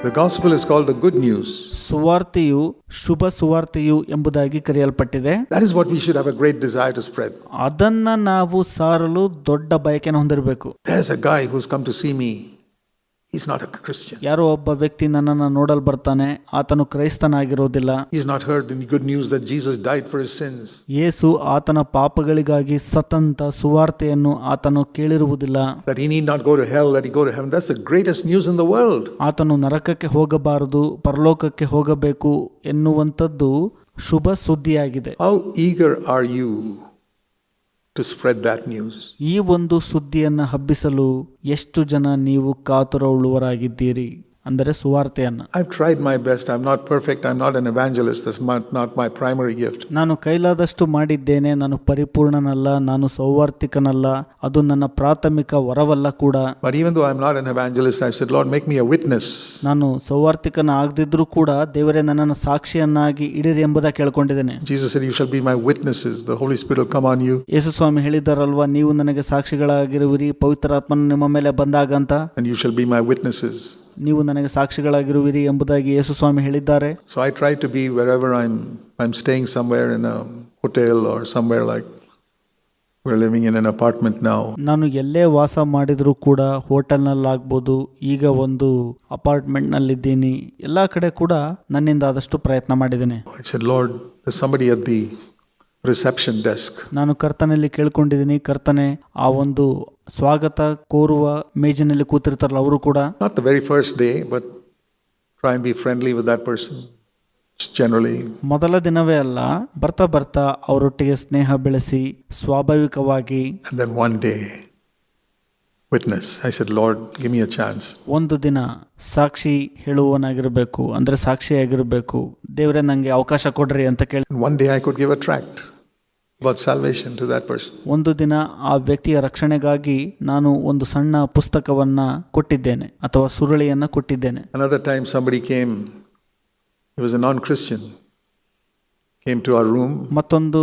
The gospel is called the good news. ಸುವಾರ್ತೆಯು ಶುಭ ಸುವಾರ್ತೆಯು ಎಂಬುದಾಗಿ ಕರೆಯಲ್ಪಟ್ಟಿದೆ. That is what we should have a great desire to spread. ಅದನ್ನ ನಾವು ಸಾರಲು ದೊಡ್ಡ ಬಯಕೆಯನ್ನು ಹೊಂದಿರಬೇಕು. There's a guy who's come to see me. He's not a Christian. ಯಾರೋ ಒಬ್ಬ ವ್ಯಕ್ತಿ ನನ್ನನ್ನು ನೋಡಲು ಬರ್ತಾನೆ, ಆತನು ಕ್ರೈಸ್ತನಾಗಿರೋದಿಲ್ಲ. He's not heard the good news that Jesus died for his sins. ಯೇಸು ಆತನ ಪಾಪಗಳಿಗಾಗಿ ಸತ್ತಂತ ಸುವಾರ್ತೆಯನ್ನು ಆತನು ಕೇಳಿರುವುದಿಲ್ಲ. That he need not go to hell, that he go to heaven. That's the greatest news in the world. ಆತನು ನರಕಕ್ಕೆ ಹೋಗಬಾರದು, ಪರಲೋಕಕ್ಕೆ ಹೋಗಬೇಕು ಎನ್ನುವಂಥದ್ದು ಶುಭ ಸುದ್ದಿಯಾಗಿದೆ. How eager are you to spread that news? ಈ ಒಂದು ಸುದ್ದಿಯನ್ನು ಹಬ್ಬಿಸಲು ಎಷ್ಟು ಜನ ನೀವು ಕಾತುರವುಳ್ಳವರಾಗಿದ್ದೀರಿ, ಅಂದರೆ ಸುವಾರ್ತೆಯನ್ನು. I've tried my best. I'm not perfect. I'm not an evangelist. That's not my primary gift. ನಾನು ಕೈಲಾದಷ್ಟು ಮಾಡಿದ್ದೇನೆ. ನಾನು ಪರಿಪೂರ್ಣನಲ್ಲ, ನಾನು ಸೌವಾರ್ತಿಕನಲ್ಲ, ಅದು ನನ್ನ ಪ್ರಾಥಮಿಕ ವರವಲ್ಲ ಕೂಡ. But even though I'm not an evangelist, I've said, Lord, make me a witness. ನಾನು ಸೌವಾರ್ತಿಕನ ಆಗದಿದ್ರೂ ಕೂಡ ದೇವರೇ ನನ್ನನ್ನು ಸಾಕ್ಷಿಯನ್ನಾಗಿ ಇಡಿರಿ ಎಂಬುದಾಗಿ ಕೇಳ್ಕೊಂಡಿದ್ದೇನೆ. Jesus said, you shall be my witnesses. The Holy Spirit will come on you. ಯೇಸು ಸ್ವಾಮಿ ಹೇಳಿದ್ದಾರಲ್ವಾ, ನೀವು ನನಗೆ ಸಾಕ್ಷಿಗಳಾಗಿರುವಿರಿ, ಪವಿತ್ರಾತ್ಮನು ನಿಮ್ಮ ಮೇಲೆ ಬಂದಾಗ ಅಂತ. And you shall be my witnesses. ನೀವು ನನಗೆ ಸಾಕ್ಷಿಗಳಾಗಿರುವಿರಿ ಎಂಬುದಾಗಿ ಯೇಸು ಸ್ವಾಮಿ ಹೇಳಿದ್ದಾರೆ. So I try to be wherever I'm staying somewhere in a hotel or somewhere, like we're living in an apartment now. ನಾನು ಎಲ್ಲೇ ವಾಸ ಮಾಡಿದರೂ ಕೂಡ, ಹೋಟೆಲ್ನಲ್ಲಾಗ್ಬೋದು, ಈಗ ಒಂದು ಅಪಾರ್ಟ್ಮೆಂಟ್ನಲ್ಲಿದ್ದೀನಿ, ಎಲ್ಲ ಕಡೆ ಕೂಡ ನನ್ನಿಂದ ಆದಷ್ಟು ಪ್ರಯತ್ನ ಮಾಡಿದ್ದೇನೆ. I said, Lord, there's somebody at the reception desk. ನಾನು ಕರ್ತನಲ್ಲಿ ಕೇಳ್ಕೊಂಡಿದ್ದೀನಿ, ಕರ್ತನೆ, ಆ ಒಂದು ಸ್ವಾಗತ ಕೋರುವ ಮೇಜಿನಲ್ಲಿ ಕೂತಿರ್ತಾರಲ್ಲ ಅವರು ಕೂಡ. Not the very first day, but try and be friendly with that person. Generally. ಮೊದಲ ದಿನವೇ ಅಲ್ಲ, ಬರ್ತಾ ಬರ್ತಾ ಅವರೊಟ್ಟಿಗೆ ಸ್ನೇಹ ಬೆಳೆಸಿ ಸ್ವಾಭಾವಿಕವಾಗಿ. And then one day, witness. I said, Lord, give me a chance. ಒಂದು ದಿನ ಸಾಕ್ಷಿ ಹೇಳುವವನಾಗಿರಬೇಕು, ಅಂದ್ರೆ ಸಾಕ್ಷಿಯಾಗಿರಬೇಕು. ದೇವರೇ ನಂಗೆ ಅವಕಾಶ ಕೊಡ್ರಿ ಅಂತ ಕೇಳಿ. One day I could give a tract about salvation to that person. ಒಂದು ದಿನ ಆ ವ್ಯಕ್ತಿಯ ರಕ್ಷಣೆಗಾಗಿ ನಾನು ಒಂದು ಸಣ್ಣ ಪುಸ್ತಕವನ್ನ ಕೊಟ್ಟಿದ್ದೇನೆ ಅಥವಾ ಸುರುಳಿಯನ್ನ ಕೊಟ್ಟಿದ್ದೇನೆ. Another time somebody came, he was a non-Christian, came to our room. ಮತ್ತೊಂದು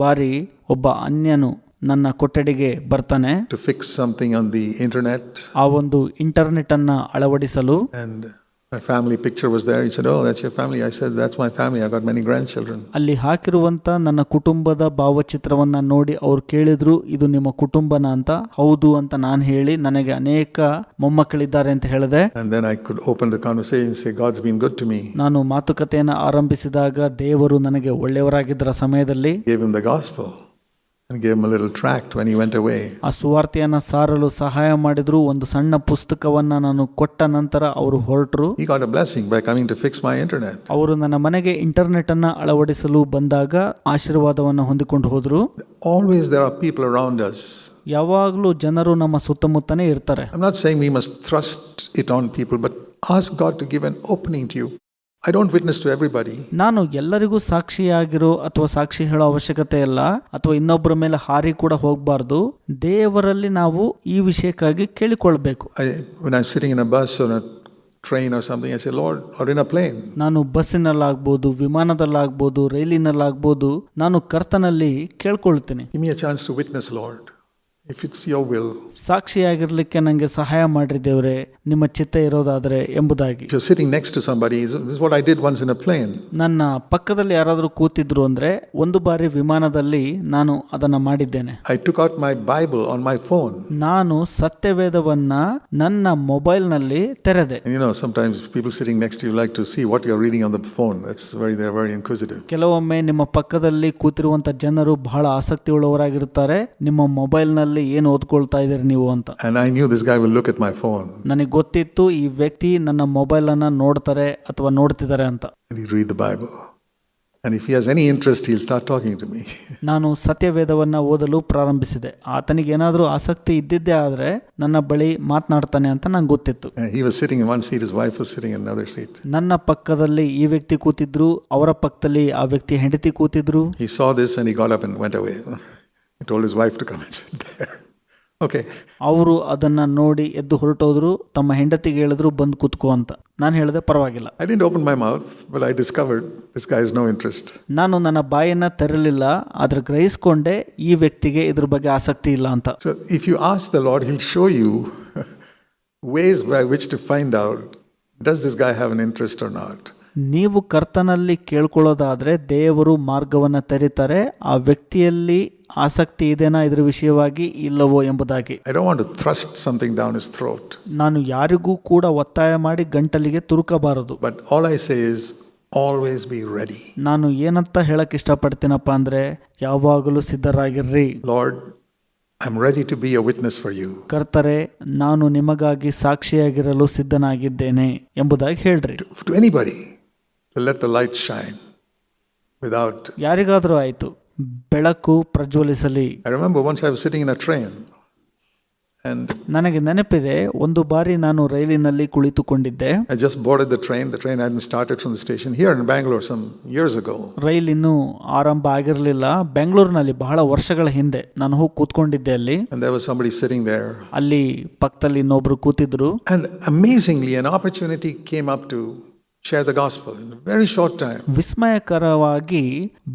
ಬಾರಿ ಒಬ್ಬ ಅನ್ಯನು ನನ್ನ ಕೊಠಡಿಗೆ ಬರ್ತಾನೆ, to fix something on the internet. ಆ ಒಂದು ಇಂಟರ್ನೆಟ್ ಅನ್ನ ಅಳವಡಿಸಲು. And my family picture was there. He said, oh, that's your family. I said, that's my family. I got many grandchildren. ಅಲ್ಲಿ ಹಾಕಿರುವಂತ ನನ್ನ ಕುಟುಂಬದ ಭಾವಚಿತ್ರವನ್ನ ನೋಡಿ ಅವ್ರು ಕೇಳಿದ್ರು, ಇದು ನಿಮ್ಮ ಕುಟುಂಬನ ಅಂತ. ಹೌದು ಅಂತ ನಾನು ಹೇಳಿ, ನನಗೆ ಅನೇಕ ಮೊಮ್ಮಕ್ಕಳಿದ್ದಾರೆ ಅಂತ ಹೇಳಿದೆ. And then I could open the conversation and say, God's been good to me. ನಾನು ಮಾತುಕತೆಯನ್ನು ಆರಂಭಿಸಿದಾಗ ದೇವರು ನನಗೆ ಒಳ್ಳೆಯವರಾಗಿದ್ದರ ಸಮಯದಲ್ಲಿ Gave him the gospel and gave him a little tract when he went away. ಆ ಸುವಾರ್ತೆಯನ್ನು ಸಾರಲು ಸಹಾಯ ಮಾಡಿದ್ರು. ಒಂದು ಸಣ್ಣ ಪುಸ್ತಕವನ್ನ ನಾನು ಕೊಟ್ಟ ನಂತರ ಅವರು ಹೊರಟರು. He got a blessing by coming to fix my internet. ಅವರು ನನ್ನ ಮನೆಗೆ ಇಂಟರ್ನೆಟ್ ಅನ್ನ ಅಳವಡಿಸಲು ಬಂದಾಗ ಆಶೀರ್ವಾದವನ್ನು ಹೊಂದಿಕೊಂಡು ಹೋದ್ರು. Always there are people around us. ಯಾವಾಗಲೂ ಜನರು ನಮ್ಮ ಸುತ್ತಮುತ್ತನೇ ಇರ್ತಾರೆ. I'm not saying we must thrust it on people, but ask God to give an opening to you. I don't witness to everybody. ನಾನು ಎಲ್ಲರಿಗೂ ಸಾಕ್ಷಿಯಾಗಿರೋ ಅಥವಾ ಸಾಕ್ಷಿ ಹೇಳೋ ಅವಶ್ಯಕತೆ ಇಲ್ಲ, ಅಥವಾ ಇನ್ನೊಬ್ಬರ ಮೇಲೆ ಹಾರಿ ಕೂಡ ಹೋಗಬಾರ್ದು. ದೇವರಲ್ಲಿ ನಾವು ಈ ವಿಷಯಕ್ಕಾಗಿ ಕೇಳಿಕೊಳ್ಬೇಕು. When I'm sitting in a bus or a train or something, I say, Lord, or in a plane. ನಾನು ಬಸ್ಸಿನಲ್ಲಾಗ್ಬೋದು, ವಿಮಾನದಲ್ಲಾಗ್ಬೋದು, ರೈಲಿನಲ್ಲಾಗ್ಬೋದು, ನಾನು ಕರ್ತನಲ್ಲಿ ಕೇಳ್ಕೊಳ್ತೀನಿ, Give me a chance to witness, Lord, if it's your will. ಸಾಕ್ಷಿಯಾಗಿರ್ಲಿಕ್ಕೆ ನನಗೆ ಸಹಾಯ ಮಾಡ್ರಿ ದೇವರೇ, ನಿಮ್ಮ ಚಿತ್ತ ಇರೋದಾದ್ರೆ ಎಂಬುದಾಗಿ. If you're sitting next to somebody, this is what I did once in a plane. ನನ್ನ ಪಕ್ಕದಲ್ಲಿ ಯಾರಾದರೂ ಕೂತಿದ್ರು ಅಂದ್ರೆ, ಒಂದು ಬಾರಿ ವಿಮಾನದಲ್ಲಿ ನಾನು ಅದನ್ನ ಮಾಡಿದ್ದೇನೆ. I took out my Bible on my phone. ನಾನು ಸತ್ಯವೇದವನ್ನ ನನ್ನ ಮೊಬೈಲ್ನಲ್ಲಿ ತೆರೆದೆ. And you know, sometimes people sitting next to you like to see what you're reading on the phone. They're very inquisitive. ಕೆಲವೊಮ್ಮೆ ನಿಮ್ಮ ಪಕ್ಕದಲ್ಲಿ ಕೂತಿರುವಂತ ಜನರು ಬಹಳ ಆಸಕ್ತಿ ಉಳ್ಳವರಾಗಿರುತ್ತಾರೆ, ನಿಮ್ಮ ಮೊಬೈಲ್ನಲ್ಲಿ ಏನು ಓದ್ಕೊಳ್ತಾ ಇದ್ದೀರಿ ನೀವು ಅಂತ. And I knew this guy will look at my phone. ನನಗೆ ಗೊತ್ತಿತ್ತು ಈ ವ್ಯಕ್ತಿ ನನ್ನ ಮೊಬೈಲ್ ಅನ್ನ ನೋಡ್ತಾರೆ ಅಥವಾ ನೋಡ್ತಿದ್ದಾರೆ ಅಂತ. And he'll read the Bible. And if he has any interest, he'll start talking to me. ನಾನು ಸತ್ಯವೇದವನ್ನ ಓದಲು ಪ್ರಾರಂಭಿಸಿದೆ. ಆತನಿಗೆ ಏನಾದರೂ ಆಸಕ್ತಿ ಇದ್ದಿದ್ದೇ ಆದ್ರೆ ನನ್ನ ಬಳಿ ಮಾತನಾಡ್ತಾನೆ ಅಂತ ನಂಗೆ ಗೊತ್ತಿತ್ತು. He was sitting in one seat, his wife was sitting in another seat. ನನ್ನ ಪಕ್ಕದಲ್ಲಿ ಈ ವ್ಯಕ್ತಿ ಕೂತಿದ್ರು, ಅವರ ಪಕ್ಕದಲ್ಲಿ ಆ ವ್ಯಕ್ತಿ ಹೆಂಡತಿ ಕೂತಿದ್ರು. He saw this and he got up and went away. He told his wife to come and sit there. Okay. ಅವರು ಅದನ್ನ ನೋಡಿ ಎದ್ದು ಹೊರಟೋದ್ರು. ತಮ್ಮ ಹೆಂಡತಿಗೆ ಹೇಳಿದ್ರು, ಬಂದು ಕೂತ್ಕೋ ಅಂತ. ನಾನು ಹೇಳಿದೆ, ಪರವಾಗಿಲ್ಲ. I didn't open my mouth, but I discovered this guy has no interest. ನಾನು ನನ್ನ ಬಾಯನ್ನ ತೆರಲಿಲ್ಲ, ಆದ್ರೆ ಗ್ರಹಿಸ್ಕೊಂಡೆ ಈ ವ್ಯಕ್ತಿಗೆ ಇದ್ರ ಬಗ್ಗೆ ಆಸಕ್ತಿ ಇಲ್ಲ ಅಂತ. So if you ask the Lord, he'll show you ways by which to find out does this guy have an interest or not? ನೀವು ಕರ್ತನಲ್ಲಿ ಕೇಳ್ಕೊಳ್ಳೋದಾದ್ರೆ ದೇವರು ಮಾರ್ಗವನ್ನು ತೆರೀತಾರೆ, ಆ ವ್ಯಕ್ತಿಯಲ್ಲಿ ಆಸಕ್ತಿ ಇದೆನಾ ಇದ್ರ ವಿಷಯವಾಗಿ ಇಲ್ಲವೋ ಎಂಬುದಾಗಿ. I don't want to thrust something down his throat. ನಾನು ಯಾರಿಗೂ ಕೂಡ ಒತ್ತಾಯ ಮಾಡಿ ಗಂಟಲಿಗೆ ತುರುಕಬಾರದು. But all I say is always be ready. ನಾನು ಏನಂತ ಹೇಳಕ್ ಇಷ್ಟಪಡ್ತೀನಪ್ಪ ಅಂದ್ರೆ ಯಾವಾಗಲೂ ಸಿದ್ಧರಾಗಿರ್ರಿ. Lord, I'm ready to be a witness for you. ಕರ್ತರೆ, ನಾನು ನಿಮಗಾಗಿ ಸಾಕ್ಷಿಯಾಗಿರಲು ಸಿದ್ಧನಾಗಿದ್ದೇನೆ ಎಂಬುದಾಗಿ ಹೇಳ್ರಿ. To anybody, to let the light shine without. ಯಾರಿಗಾದರೂ ಆಯ್ತು, ಬೆಳಕು ಪ್ರಜ್ವಲಿಸಲಿ. I remember once I was sitting in a train and ನನಗೆ ನೆನಪಿದೆ, ಒಂದು ಬಾರಿ ನಾನು ರೈಲಿನಲ್ಲಿ ಕುಳಿತುಕೊಂಡಿದ್ದೆ. I just boarded the train. The train hadn't started from the station here in Bangalore some years ago. Rail ಇನ್ನೂ ಆರಂಭ ಆಗಿರಲಿಲ್ಲ. ಬೆಂಗಳೂರಿನಲ್ಲಿ ಬಹಳ ವರ್ಷಗಳ ಹಿಂದೆ ನಾನು ಹೋಗಿ ಕೂತ್ಕೊಂಡಿದ್ದೆ ಅಲ್ಲಿ. And there was somebody sitting there. ಅಲ್ಲಿ ಪಕ್ಕದಲ್ಲಿ ಇನ್ನೊಬ್ರು ಕೂತಿದ್ರು. And amazingly, an opportunity came up to share the gospel in a very short time. ವಿಸ್ಮಯಕರವಾಗಿ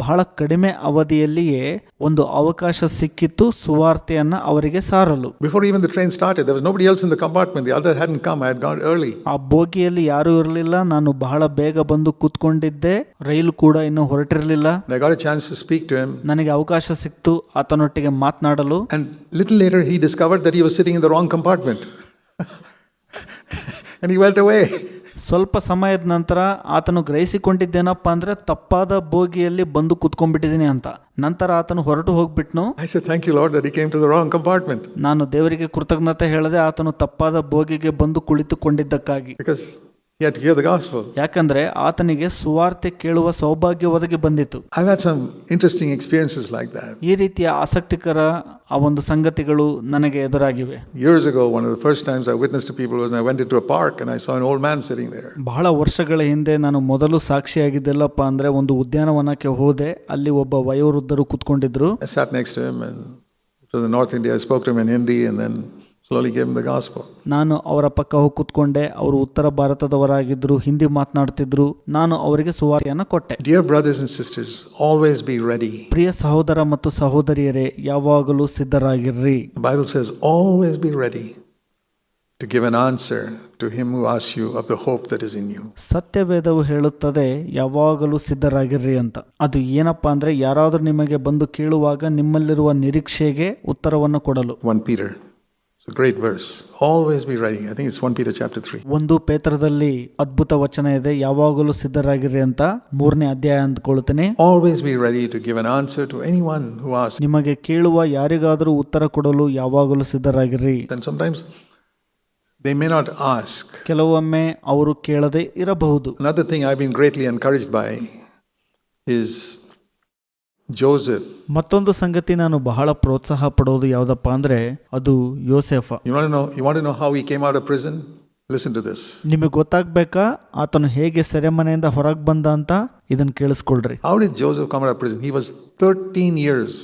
ಬಹಳ ಕಡಿಮೆ ಅವಧಿಯಲ್ಲಿಯೇ ಒಂದು ಅವಕಾಶ ಸಿಕ್ಕಿತ್ತು ಸುವಾರ್ತೆಯನ್ನ ಅವರಿಗೆ ಸಾರಲು. Before even the train started, there was nobody else in the compartment. The other hadn't come. I had gone early. ಆ ಬೋಗಿಯಲ್ಲಿ ಯಾರೂ ಇರಲಿಲ್ಲ. ನಾನು ಬಹಳ ಬೇಗ ಬಂದು ಕೂತ್ಕೊಂಡಿದ್ದೆ. ರೈಲು ಕೂಡ ಇನ್ನೂ ಹೊರಟಿರಲಿಲ್ಲ. And I got a chance to speak to him. ನನಗೆ ಅವಕಾಶ ಸಿಕ್ತು ಆತನೊಟ್ಟಿಗೆ ಮಾತನಾಡಲು. And little later he discovered that he was sitting in the wrong compartment. And he went away. ಸ್ವಲ್ಪ ಸಮಯದ ನಂತರ ಆತನು ಗ್ರಹಿಸಿಕೊಂಡಿದ್ದೇನಪ್ಪ ಅಂದ್ರೆ ತಪ್ಪಾದ ಬೋಗಿಯಲ್ಲಿ ಬಂದು ಕುತ್ಕೊಂಡ್ಬಿಟ್ಟಿದ್ದೀನಿ ಅಂತ. ನಂತರ ಆತನು ಹೊರಟು ಹೋಗ್ಬಿಟ್ನು. I said, thank you, Lord, that he came to the wrong compartment. ನಾನು ದೇವರಿಗೆ ಕೃತಜ್ಞತೆ ಹೇಳಿದೆ, ಆತನು ತಪ್ಪಾದ ಬೋಗಿಗೆ ಬಂದು ಕುಳಿತುಕೊಂಡಿದ್ದಕ್ಕಾಗಿ. Because he had to hear the gospel. ಯಾಕಂದ್ರೆ ಆತನಿಗೆ ಸುವಾರ್ತೆ ಕೇಳುವ ಸೌಭಾಗ್ಯ ಒದಗಿ ಬಂದಿತ್ತು. I've had some interesting experiences like that. ಈ ರೀತಿಯ ಆಸಕ್ತಿಕರ ಆ ಒಂದು ಸಂಗತಿಗಳು ನನಗೆ ಎದುರಾಗಿವೆ. Years ago, one of the first times I witnessed to people was when I went into a park and I saw an old man sitting there. ಬಹಳ ವರ್ಷಗಳ ಹಿಂದೆ ನಾನು ಮೊದಲು ಸಾಕ್ಷಿಯಾಗಿದ್ದೆಲ್ಲಪ್ಪ ಅಂದ್ರೆ ಒಂದು ಉದ್ಯಾನವನಕ್ಕೆ ಹೋದೆ. ಅಲ್ಲಿ ಒಬ್ಬ ವಯೋವೃದ್ಧರು ಕೂತ್ಕೊಂಡಿದ್ರು. I sat next to him and to the North India. I spoke to him in Hindi and then slowly gave him the gospel. ನಾನು ಅವರ ಪಕ್ಕ ಹೋಗಿ ಕೂತ್ಕೊಂಡೆ. ಅವರು ಉತ್ತರ ಭಾರತದವರಾಗಿದ್ರು, ಹಿಂದಿ ಮಾತನಾಡ್ತಿದ್ರು. ನಾನು ಅವರಿಗೆ ಸುವಾರ್ತೆಯನ್ನು ಕೊಟ್ಟೆ. Dear brothers and sisters, always be ready. ಪ್ರಿಯ ಸಹೋದರ ಮತ್ತು ಸಹೋದರಿಯರೇ, ಯಾವಾಗಲೂ ಸಿದ್ಧರಾಗಿರ್ರಿ. The Bible says, always be ready to give an answer to him who asks you of the hope that is in you. ಸತ್ಯವೇದವು ಹೇಳುತ್ತದೆ ಯಾವಾಗಲೂ ಸಿದ್ಧರಾಗಿರ್ರಿ ಅಂತ. ಅದು ಏನಪ್ಪಾ ಅಂದ್ರೆ ಯಾರಾದರೂ ನಿಮಗೆ ಬಂದು ಕೇಳುವಾಗ ನಿಮ್ಮಲ್ಲಿರುವ ನಿರೀಕ್ಷೆಗೆ ಉತ್ತರವನ್ನು ಕೊಡಲು. 1 Peter. It's a great verse. Always be ready. I think it's 1 Peter chapter 3. 1 ಪೇತ್ರದಲ್ಲಿ ಅದ್ಭುತ ವಚನ ಇದೆ, ಯಾವಾಗಲೂ ಸಿದ್ಧರಾಗಿರ್ರಿ ಅಂತ. 3ನೇ ಅಧ್ಯಾಯ ಅಂದ್ಕೊಳ್ತೇನೆ. Always be ready to give an answer to anyone who asks. ನಿಮಗೆ ಕೇಳುವ ಯಾರಿಗಾದರೂ ಉತ್ತರ ಕೊಡಲು ಯಾವಾಗಲೂ ಸಿದ್ಧರಾಗಿರ್ರಿ. And sometimes they may not ask. ಕೆಲವೊಮ್ಮೆ ಅವರು ಕೇಳದೆ ಇರಬಹುದು. Another thing I've been greatly encouraged by is Joseph. ಮತ್ತೊಂದು ಸಂಗತಿ ನಾನು ಬಹಳ ಪ್ರೋತ್ಸಾಹ ಪಡೋದು ಯಾವುದಪ್ಪ ಅಂದ್ರೆ ಅದು ಯೋಸೇಫ. You want to know how he came out of prison? Listen to this. ನಿಮಗೆ ಗೊತ್ತಾಗ್ಬೇಕಾ ಆತನು ಹೇಗೆ ಸೆರೆಮನೆಯಿಂದ ಹೊರಗೆ ಬಂದ ಅಂತ? ಇದನ್ನು ಕೇಳಿಸ್ಕೊಳ್ರಿ. How did Joseph come out of prison? He was 13 years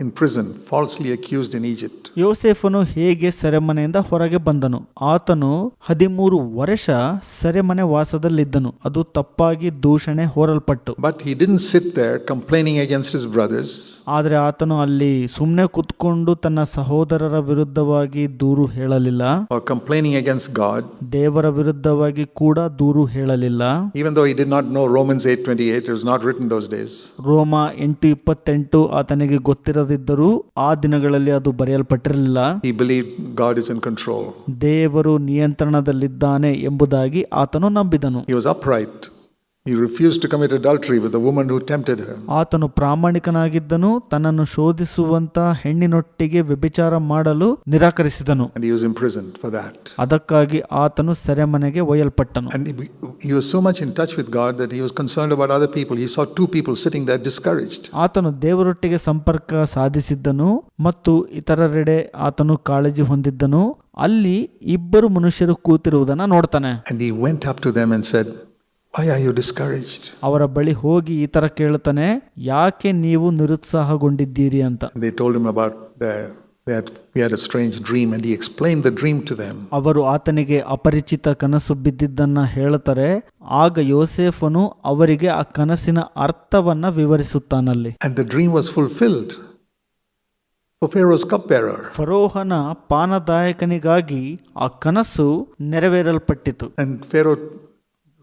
in prison, falsely accused in Egypt. ಯೋಸೇಫನು ಹೇಗೆ ಸೆರೆಮನೆಯಿಂದ ಹೊರಗೆ ಬಂದನು? ಆತನು 13 ವರ್ಷ ಸೆರೆಮನೆ ವಾಸದಲ್ಲಿದ್ದನು, ಅದು ತಪ್ಪಾಗಿ ದೂಷಣೆ ಹೊರಲ್ಪಟ್ಟು. But he didn't sit there complaining against his brothers. ಆದರೆ ಆತನು ಅಲ್ಲಿ ಸುಮ್ಮನೆ ಕುತ್ಕೊಂಡು ತನ್ನ ಸಹೋದರರ ವಿರುದ್ಧವಾಗಿ ದೂರು ಹೇಳಲಿಲ್ಲ. Or complaining against God. ದೇವರ ವಿರುದ್ಧವಾಗಿ ಕೂಡ ದೂರು ಹೇಳಲಿಲ್ಲ. Even though he did not know Romans 8:28, it was not written those days. ರೋಮ 8:28 ಆತನಿಗೆ ಗೊತ್ತಿರದಿದ್ದರೂ ಆ ದಿನಗಳಲ್ಲಿ ಅದು ಬರೆಯಲ್ಪಟ್ಟಿರಲಿಲ್ಲ. He believed God is in control. ದೇವರು ನಿಯಂತ್ರಣದಲ್ಲಿದ್ದಾನೆ ಎಂಬುದಾಗಿ ಆತನು ನಂಬಿದನು. He was upright. He refused to commit adultery with the woman who tempted him. ಆತನು ಪ್ರಾಮಾಣಿಕನಾಗಿದ್ದನು, ತನ್ನನ್ನು ಶೋಧಿಸುವಂತ ಹೆಣ್ಣಿನೊಟ್ಟಿಗೆ ವ್ಯಭಿಚಾರ ಮಾಡಲು ನಿರಾಕರಿಸಿದನು. And he was imprisoned for that. ಅದಕ್ಕಾಗಿ ಆತನು ಸೆರೆಮನೆಗೆ ಒಯ್ಯಲ್ಪಟ್ಟನು. And he was so much in touch with God that he was concerned about other people. He saw 2 people sitting there discouraged. ಆತನು ದೇವರೊಟ್ಟಿಗೆ ಸಂಪರ್ಕ ಸಾಧಿಸಿದ್ದನು ಮತ್ತು ಇತರರೆಡೆ ಆತನು ಕಾಳಜಿ ಹೊಂದಿದ್ದನು. ಅಲ್ಲಿ 2 ಮನುಷ್ಯರು ಕೂತಿರುವುದನ್ನು ನೋಡ್ತಾನೆ. And he went up to them and said, why are you discouraged? ಅವರ ಬಳಿ ಹೋಗಿ ಈ ತರ ಕೇಳ್ತಾನೆ, ಯಾಕೆ ನೀವು ನಿರುತ್ಸಾಹಗೊಂಡಿದ್ದೀರಿ ಅಂತ. They told him about we had a strange dream and he explained the dream to them. ಅವರು ಆತನಿಗೆ ಅಪರಿಚಿತ ಕನಸು ಬಿದ್ದಿದ್ದನ್ನ ಹೇಳ್ತಾರೆ. ಆಗ ಯೋಸೇಫನು ಅವರಿಗೆ ಆ ಕನಸಿನ ಅರ್ಥವನ್ನ ವಿವರಿಸುತ್ತಾನಲ್ಲಿ. And the dream was fulfilled. for Pharaoh's cupbearer. ಫರೋಹನ ಪಾನದಾಯಕನಿಗಾಗಿ ಆ ಕನಸು ನೆರವೇರಲ್ಪಟ್ಟಿತು. And Pharaoh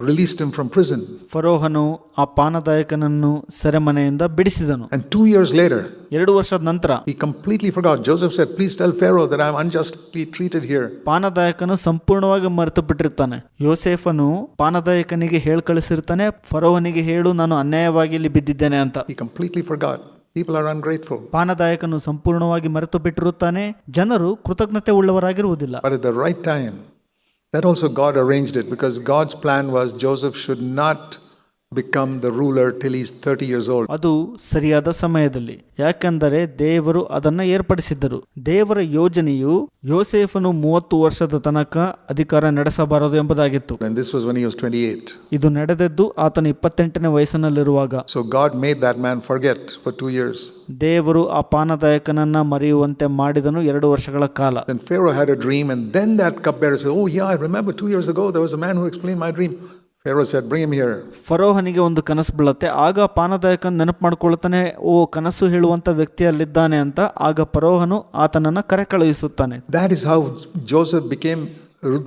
released him from prison. ಫರೋಹನು ಆ ಪಾನದಾಯಕನನ್ನು ಸೆರೆಮನೆಯಿಂದ ಬಿಡಿಸಿದನು. And 2 years later, 2 ವರ್ಷದ ನಂತರ he completely forgot. Joseph said, please tell Pharaoh that I am unjustly treated here. ಪಾನದಾಯಕನು ಸಂಪೂರ್ಣವಾಗಿ ಮರೆತು ಬಿಟ್ಟಿರ್ತಾನೆ. ಯೋಸೇಫನು ಪಾನದಾಯಕನಿಗೆ ಕಳಿಸಿರ್ತಾನೆ, ಫರೋಹನಿಗೆ ಹೇಳು ನಾನು ಅನ್ಯಾಯವಾಗಿ ಇಲ್ಲಿ ಬಿದ್ದಿದ್ದೇನೆ ಅಂತ. He completely forgot. People are ungrateful. ಪಾನದಾಯಕನು ಸಂಪೂರ್ಣವಾಗಿ ಮರೆತು ಬಿಟ್ಟಿರುತ್ತಾನೆ. ಜನರು ಕೃತಜ್ಞತೆ ಉಳ್ಳವರಾಗಿರುವುದಿಲ್ಲ. But at the right time, that also God arranged it, because God's plan was Joseph should not become the ruler till he's 30 years old. ಅದು ಸರಿಯಾದ ಸಮಯದಲ್ಲಿ, ಯಾಕೆಂದರೆ ದೇವರು ಅದನ್ನ ಏರ್ಪಡಿಸಿದ್ದರು. ದೇವರ ಯೋಜನೆಯು ಯೋಸೇಫನು 30 ವರ್ಷದ ತನಕ ಅಧಿಕಾರ ನಡೆಸಬಾರದು ಎಂಬುದಾಗಿತ್ತು. And this was when he was 28. ಇದು ನಡೆದದ್ದು ಆತನ 28ನೇ ವಯಸ್ಸಿನಲ್ಲಿರುವಾಗ. So God made that man forget for 2 years. ದೇವರು ಆ ಪಾನದಾಯಕನನ್ನ ಮರೆಯುವಂತೆ ಮಾಡಿದನು 2 ವರ್ಷಗಳ ಕಾಲ. Then Pharaoh had a dream, and then that cupbearer said, oh yeah, I remember 2 years ago there was a man who explained my dream. Pharaoh said, bring him here. ಫರೋಹನಿಗೆ ಒಂದು ಕನಸು ಬೀಳುತ್ತೆ. ಆಗ ಪಾನದಾಯಕನ ನೆನಪು ಮಾಡ್ಕೊಳ್ತಾನೆ, ಓ ಕನಸು ಹೇಳುವಂತ ವ್ಯಕ್ತಿ ಅಲ್ಲಿದ್ದಾನೆ ಅಂತ. ಆಗ ಫರೋಹನು ಆತನನ್ನ ಕರೆ ಕಳುಹಿಸುತ್ತಾನೆ. That is how Joseph became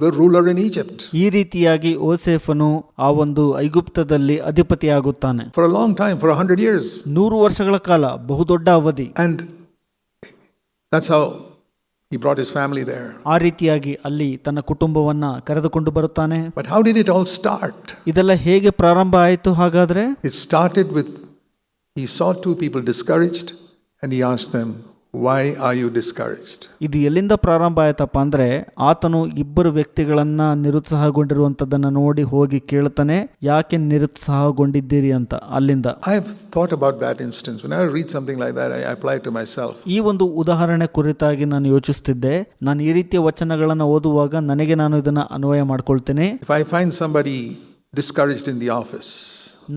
the ruler in Egypt. ಈ ರೀತಿಯಾಗಿ ಯೋಸೇಫನು ಆ ಒಂದು ಐಗುಪ್ತದಲ್ಲಿ ಅಧಿಪತಿಯಾಗುತ್ತಾನೆ. For a long time, for 100 years. 100 ವರ್ಷಗಳ ಕಾಲ, ಬಹುದೊಡ್ಡ ಅವಧಿ. And that's how he brought his family there. ಆ ರೀತಿಯಾಗಿ ಅಲ್ಲಿ ತನ್ನ ಕುಟುಂಬವನ್ನ ಕರೆದುಕೊಂಡು ಬರುತ್ತಾನೆ. But how did it all start? ಇದೆಲ್ಲ ಹೇಗೆ ಪ್ರಾರಂಭ ಆಯಿತು ಹಾಗಾದ್ರೆ? It started with, he saw 2 people discouraged and he asked them, why are you discouraged? ಇದು ಎಲ್ಲಿಂದ ಪ್ರಾರಂಭ ಆಯ್ತಪ್ಪ ಅಂದ್ರೆ, ಆತನು 2 ವ್ಯಕ್ತಿಗಳನ್ನ ನಿರುತ್ಸಾಹಗೊಂಡಿರುವಂತದನ್ನ ನೋಡಿ ಹೋಗಿ ಕೇಳ್ತಾನೆ, ಯಾಕೆ ನಿರುತ್ಸಾಹಗೊಂಡಿದ್ದೀರಿ ಅಂತ. ಅಲ್ಲಿಂದ I've thought about that instance. When I read something like that, I apply it to myself. ಈ ಒಂದು ಉದಾಹರಣೆ ಕುರಿತಾಗಿ ನಾನು ಯೋಚಿಸುತ್ತಿದ್ದೆ. ನಾನು ಈ ರೀತಿಯ ವಚನಗಳನ್ನು ಓದುವಾಗ ನನಗೆ ನಾನು ಇದನ್ನ ಅನ್ವಯ ಮಾಡ್ಕೊಳ್ತೇನೆ. If I find somebody discouraged in the office,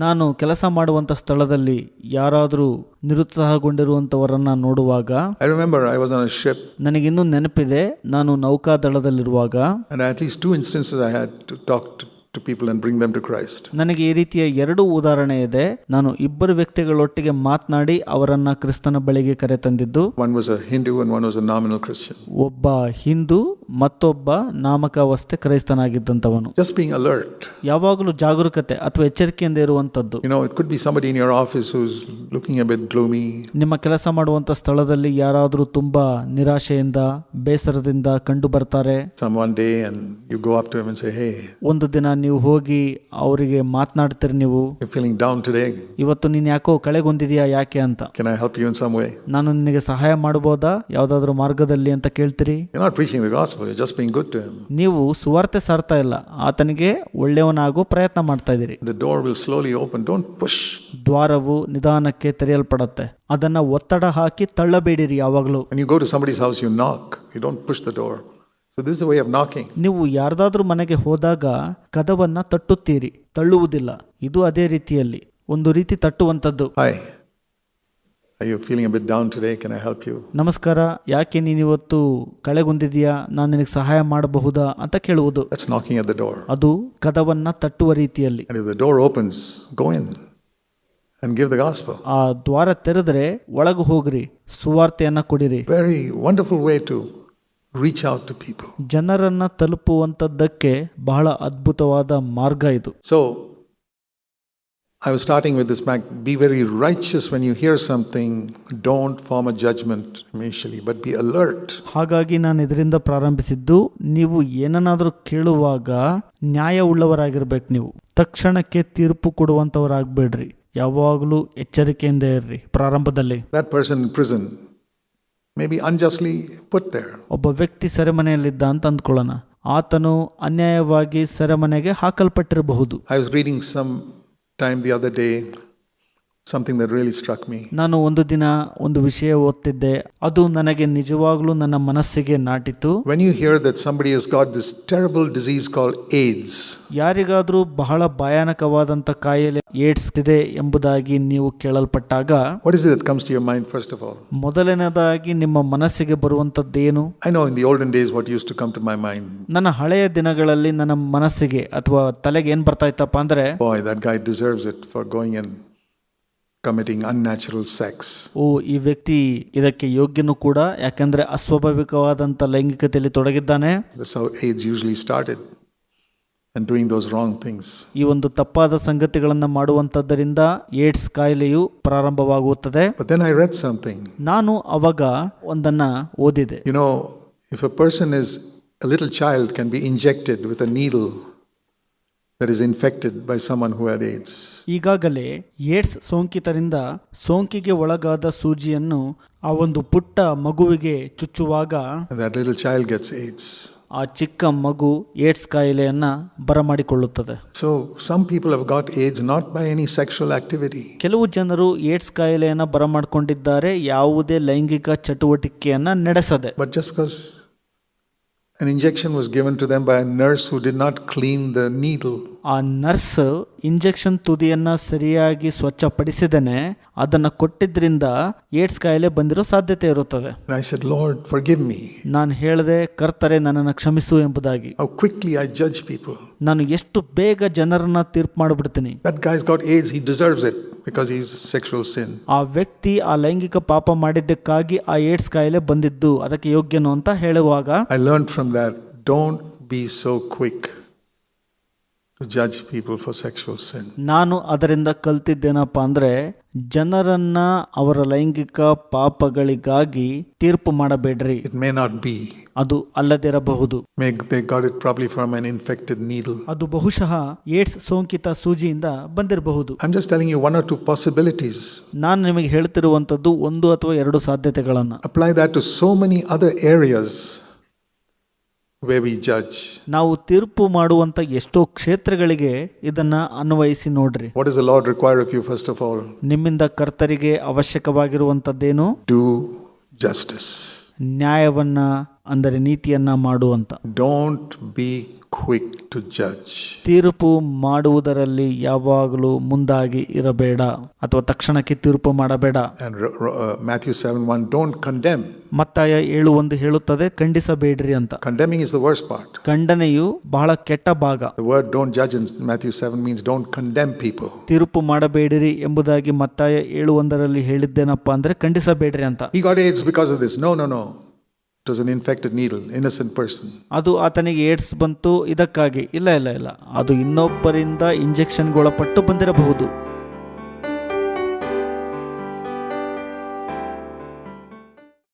ನಾನು ಕೆಲಸ ಮಾಡುವಂತ ಸ್ಥಳದಲ್ಲಿ ಯಾರಾದರೂ ನಿರುತ್ಸಾಹಗೊಂಡಿರುವಂತವರನ್ನ ನೋಡುವಾಗ, I remember I was on a ship, ನನಗಿನ್ನೂ ನೆನಪಿದೆ, ನಾನು ನೌಕಾದಳದಲ್ಲಿರುವಾಗ, and at least 2 instances I had to talk to people and bring them to Christ. ನನಗೆ ಈ ರೀತಿಯ 2 ಉದಾಹರಣೆ ಇದೆ. ನಾನು 2 ವ್ಯಕ್ತಿಗಳೊಟ್ಟಿಗೆ ಮಾತನಾಡಿ ಅವರನ್ನ ಕ್ರಿಸ್ತನ ಬಳಿಗೆ ಕರೆತಂದಿದ್ದು. One was a Hindu and one was a nominal Christian. ಒಬ್ಬ ಹಿಂದೂ, ಮತ್ತೊಬ್ಬ ನಾಮಕಾವಸ್ಥೆ ಕ್ರೈಸ್ತನಾಗಿದ್ದಂಥವನು. Just being alert. ಯಾವಾಗಲೂ ಜಾಗರೂಕತೆ ಅಥವಾ ಎಚ್ಚರಿಕೆಯಿಂದ ಇರುವಂತದ್ದು. You know, it could be somebody in your office who's looking a bit gloomy. ನಿಮ್ಮ ಕೆಲಸ ಮಾಡುವಂತ ಸ್ಥಳದಲ್ಲಿ ಯಾರಾದರೂ ತುಂಬಾ ನಿರಾಶೆಯಿಂದ, ಬೇಸರದಿಂದ ಕಂಡು ಬರ್ತಾರೆ. One day and you go up to him and say, hey, ಒಂದು ದಿನ ನೀವು ಹೋಗಿ ಅವರಿಗೆ ಮಾತನಾಡ್ತೀರಿ, ನೀವು you're feeling down today. ಇವತ್ತು ನೀನು ಯಾಕೋ ಕಳೆಗೊಂದಿದೆಯಾ, ಯಾಕೆ ಅಂತ. Can I help you in some way? ನಾನು ನಿನಗೆ ಸಹಾಯ ಮಾಡಬಹುದಾ ಯಾವುದಾದ್ರೂ ಮಾರ್ಗದಲ್ಲಿ ಅಂತ ಕೇಳ್ತೀರಿ. You're not preaching the gospel, you're just being good to him. ನೀವು ಸುವಾರ್ತೆ ಸಾರ್ತಾ ಇಲ್ಲ, ಆತನಿಗೆ ಒಳ್ಳೆಯವನಾಗೋ ಪ್ರಯತ್ನ ಮಾಡ್ತಾ ಇದ್ದೀರಿ. The door will slowly open, don't push. ದ್ವಾರವು ನಿಧಾನಕ್ಕೆ ತೆರೆಯಲ್ಪಡುತ್ತೆ, ಅದನ್ನ ಒತ್ತಡ ಹಾಕಿ ತಳ್ಳಬೇಡಿರಿ ಯಾವಾಗಲೂ. When you go to somebody's house, you knock, you don't push the door. So this is a way of knocking. ನೀವು ಯಾರ್ದಾದ್ರೂ ಮನೆಗೆ ಹೋದಾಗ ಕದವನ್ನ ತಟ್ಟುತ್ತೀರಿ, ತಳ್ಳುವುದಿಲ್ಲ. ಇದು ಅದೇ ರೀತಿಯಲ್ಲಿ ಒಂದು ರೀತಿ ತಟ್ಟುವಂಥದ್ದು. Hi, are you feeling a bit down today? Can I help you? ನಮಸ್ಕಾರ, ಯಾಕೆ ನೀನಿವತ್ತು ಕಳೆಗುಂದಿದೆಯಾ, ನಾನು ನಿನಗೆ ಸಹಾಯ ಮಾಡಬಹುದಾ ಅಂತ ಕೇಳುವುದು. That's knocking at the door. ಅದು ಕದವನ್ನ ತಟ್ಟುವ ರೀತಿಯಲ್ಲಿ. And if the door opens, go in and give the gospel. ಆ ದ್ವಾರ ತೆರೆದರೆ ಒಳಗೆ ಹೋಗ್ರಿ, ಸುವಾರ್ತೆಯನ್ನ ಕೊಡಿರಿ. Very wonderful way to reach out to people. ಜನರನ್ನ ತಲುಪುವಂತದ್ದಕ್ಕೆ ಬಹಳ ಅದ್ಭುತವಾದ ಮಾರ್ಗ ಇದು. So I was starting with this back. Be very righteous when you hear something. Don't form a judgment initially, but be alert. ಹಾಗಾಗಿ ನಾನು ಇದರಿಂದ ಪ್ರಾರಂಭಿಸಿದ್ದು, ನೀವು ಏನನ್ನಾದರೂ ಕೇಳುವಾಗ ನ್ಯಾಯ ಉಳ್ಳವರಾಗಿರ್ಬೇಕು. ನೀವು ತಕ್ಷಣಕ್ಕೆ ತೀರ್ಪು ಕೊಡುವಂತವರಾಗಬೇಡ್ರಿ, ಯಾವಾಗಲೂ ಎಚ್ಚರಿಕೆಯಿಂದ ಇರ್ರಿ. ಪ್ರಾರಂಭದಲ್ಲಿ That person in prison may be unjustly put there. ಒಬ್ಬ ವ್ಯಕ್ತಿ ಸೆರೆಮನೆಯಲ್ಲಿದ್ದ ಅಂತ ಅಂದ್ಕೊಳ್ಳೋಣ. ಆತನು ಅನ್ಯಾಯವಾಗಿ ಸೆರೆಮನೆಗೆ ಹಾಕಲ್ಪಟ್ಟಿರಬಹುದು. I was reading some time the other day something that really struck me. ನಾನು ಒಂದು ದಿನ ಒಂದು ವಿಷಯ ಓದ್ತಿದ್ದೆ, ಅದು ನನಗೆ ನಿಜವಾಗ್ಲೂ ನನ್ನ ಮನಸ್ಸಿಗೆ ನಾಟಿತು. When you hear that somebody has got this terrible disease called AIDS, ಯಾರಿಗಾದ್ರೂ ಬಹಳ ಭಯಾನಕವಾದಂತ ಕಾಯಿಲೆ ಏಡ್ಸ್ ಇದೆ ಎಂಬುದಾಗಿ ನೀವು ಕೇಳಲ್ಪಟ್ಟಾಗ, what is it that comes to your mind first of all? ಮೊದಲನೇದಾಗಿ ನಿಮ್ಮ ಮನಸ್ಸಿಗೆ ಬರುವಂತದ್ದೇನು? I know in the olden days what used to come to my mind. ನನ್ನ ಹಳೆಯ ದಿನಗಳಲ್ಲಿ ನನ್ನ ಮನಸ್ಸಿಗೆ ಅಥವಾ ತಲೆಗೆ ಏನ್ ಬರ್ತಾ ಇತ್ತಪ್ಪ ಅಂದ್ರೆ, Boy, that guy deserves it for going and committing unnatural sex. ಓ ಈ ವ್ಯಕ್ತಿ ಇದಕ್ಕೆ ಯೋಗ್ಯನೂ ಕೂಡ, ಯಾಕಂದ್ರೆ ಅಸ್ವಾಭಾವಿಕವಾದಂಥ ಲೈಂಗಿಕತೆಯಲ್ಲಿ ತೊಡಗಿದ್ದಾನೆ. That's how AIDS usually started, and doing those wrong things. ಈ ಒಂದು ತಪ್ಪಾದ ಸಂಗತಿಗಳನ್ನು ಮಾಡುವಂಥದ್ದರಿಂದ ಏಡ್ಸ್ ಕಾಯಿಲೆಯು ಪ್ರಾರಂಭವಾಗುತ್ತದೆ. But then I read something. ನಾನು ಅವಾಗ ಒಂದನ್ನ ಓದಿದೆ. You know, if a person is, a little child can be injected with a needle that is infected by someone who had AIDS. ಈಗಾಗಲೇ ಏಡ್ಸ್ ಸೋಂಕಿತರಿಂದ ಸೋಂಕಿಗೆ ಒಳಗಾದ ಸೂಜಿಯನ್ನು ಆ ಒಂದು ಪುಟ್ಟ ಮಗುವಿಗೆ ಚುಚ್ಚುವಾಗ And that little child gets AIDS. ಆ ಚಿಕ್ಕ ಮಗು AIDS ಕಾಯಿಲೆಯನ್ನ ಬರಮಾಡಿಕೊಳ್ಳುತ್ತದೆ. So some people have got AIDS not by any sexual activity. ಕೆಲವು ಜನರು ಏಡ್ಸ್ ಕಾಯಿಲೆಯನ್ನ ಬರಮಾಡಿಕೊಂಡಿದ್ದಾರೆ ಯಾವುದೇ ಲೈಂಗಿಕ ಚಟುವಟಿಕೆಯನ್ನ ನಡೆಸದೆ. But just because an injection was given to them by a nurse who did not clean the needle. ಆ nurse injection ತುದಿಯನ್ನ ಸರಿಯಾಗಿ ಸ್ವಚ್ಛಪಡಿಸಿದನೆ ಅದನ್ನ ಕೊಟ್ಟಿದ್ರಿಂದ AIDS ಕಾಯಿಲೆ ಬಂದಿರೋ ಸಾಧ್ಯತೆ ಇರುತ್ತದೆ. And I said, Lord, forgive me. ನಾನು ಹೇಳಿದೆ, ಕರ್ತರೆ ನನ್ನನ್ನು ಕ್ಷಮಿಸು ಎಂಬುದಾಗಿ. How quickly I judge people. ನಾನು ಎಷ್ಟು ಬೇಗ ಜನರನ್ನ ತೀರ್ಪು ಮಾಡಿಬಿಡ್ತೀನಿ. That guy's got AIDS, he deserves it because he's sexual sin. ಆ ವ್ಯಕ್ತಿ ಆ ಲೈಂಗಿಕ ಪಾಪ ಮಾಡಿದ್ದಕ್ಕಾಗಿ ಆ ಏಡ್ಸ್ ಕಾಯಿಲೆ ಬಂದಿದ್ದು, ಅದಕ್ಕೆ ಯೋಗ್ಯನು ಅಂತ ಹೇಳುವಾಗ I learned from that, don't be so quick to judge people for sexual sin. ನಾನು ಅದರಿಂದ ಕಲ್ತಿದ್ದೇನಪ್ಪ ಅಂದ್ರೆ, ಜನರನ್ನ ಅವರ ಲೈಂಗಿಕ ಪಾಪಗಳಿಗಾಗಿ ತೀರ್ಪು ಮಾಡಬೇಡ್ರಿ. It may not be. ಅದು ಅಲ್ಲದಿರಬಹುದು. They got it probably from an infected needle. ಅದು ಬಹುಶಃ ಏಡ್ಸ್ ಸೋಂಕಿತ ಸೂಜಿಯಿಂದ ಬಂದಿರಬಹುದು. I'm just telling you one or two possibilities. ನಾನು ನಿಮಗೆ ಹೇಳ್ತಿರುವಂತದ್ದು ಒಂದು ಅಥವಾ ಎರಡು ಸಾಧ್ಯತೆಗಳನ್ನ. Apply that to so many other areas where we judge. ನಾವು ತೀರ್ಪು ಮಾಡುವಂತ ಎಷ್ಟೋ ಕ್ಷೇತ್ರಗಳಿಗೆ ಇದನ್ನ ಅನ್ವಯಿಸಿ ನೋಡ್ರಿ. What does the Lord require of you first of all? ನಿಮ್ಮಿಂದ ಕರ್ತರಿಗೆ ಅವಶ್ಯಕವಾಗಿರುವಂತದ್ದೇನು? Do justice. ನ್ಯಾಯವನ್ನ, ಅಂದರೆ ನೀತಿಯನ್ನ ಮಾಡುವಂತ. Don't be quick to judge. ತೀರ್ಪು ಮಾಡುವುದರಲ್ಲಿ ಯಾವಾಗಲೂ ಮುಂದಾಗಿ ಇರಬೇಡ, ಅಥವಾ ತಕ್ಷಣಕ್ಕೆ ತೀರ್ಪು ಮಾಡಬೇಡ. And Matthew 7:1, don't condemn. ಮತ್ತಾಯ 7:1 ಹೇಳುತ್ತದೆ, ಖಂಡಿಸಬೇಡ್ರಿ ಅಂತ. Condemning is the worst part. ಖಂಡನೆಯು ಬಹಳ ಕೆಟ್ಟ ಭಾಗ. The word don't judge in Matthew 7 means don't condemn people. ತೀರ್ಪು ಮಾಡಬೇಡಿರಿ ಎಂಬುದಾಗಿ ಮತ್ತಾಯ 7:1 ಹೇಳಿದ್ದೇನಪ್ಪ ಅಂದ್ರೆ ಖಂಡಿಸಬೇಡ್ರಿ ಅಂತ. He got AIDS because of this. No. It was an infected needle, innocent person. ಅದು ಆತನಿಗೆ ಏಡ್ಸ್ ಬಂತು ಇದಕ್ಕಾಗಿ. ಇಲ್ಲ, ಅದು ಇನ್ನೊಬ್ಬರಿಂದ ಇಂಜೆಕ್ಷನ್ಗೊಳಪಟ್ಟು ಬಂದಿರಬಹುದು.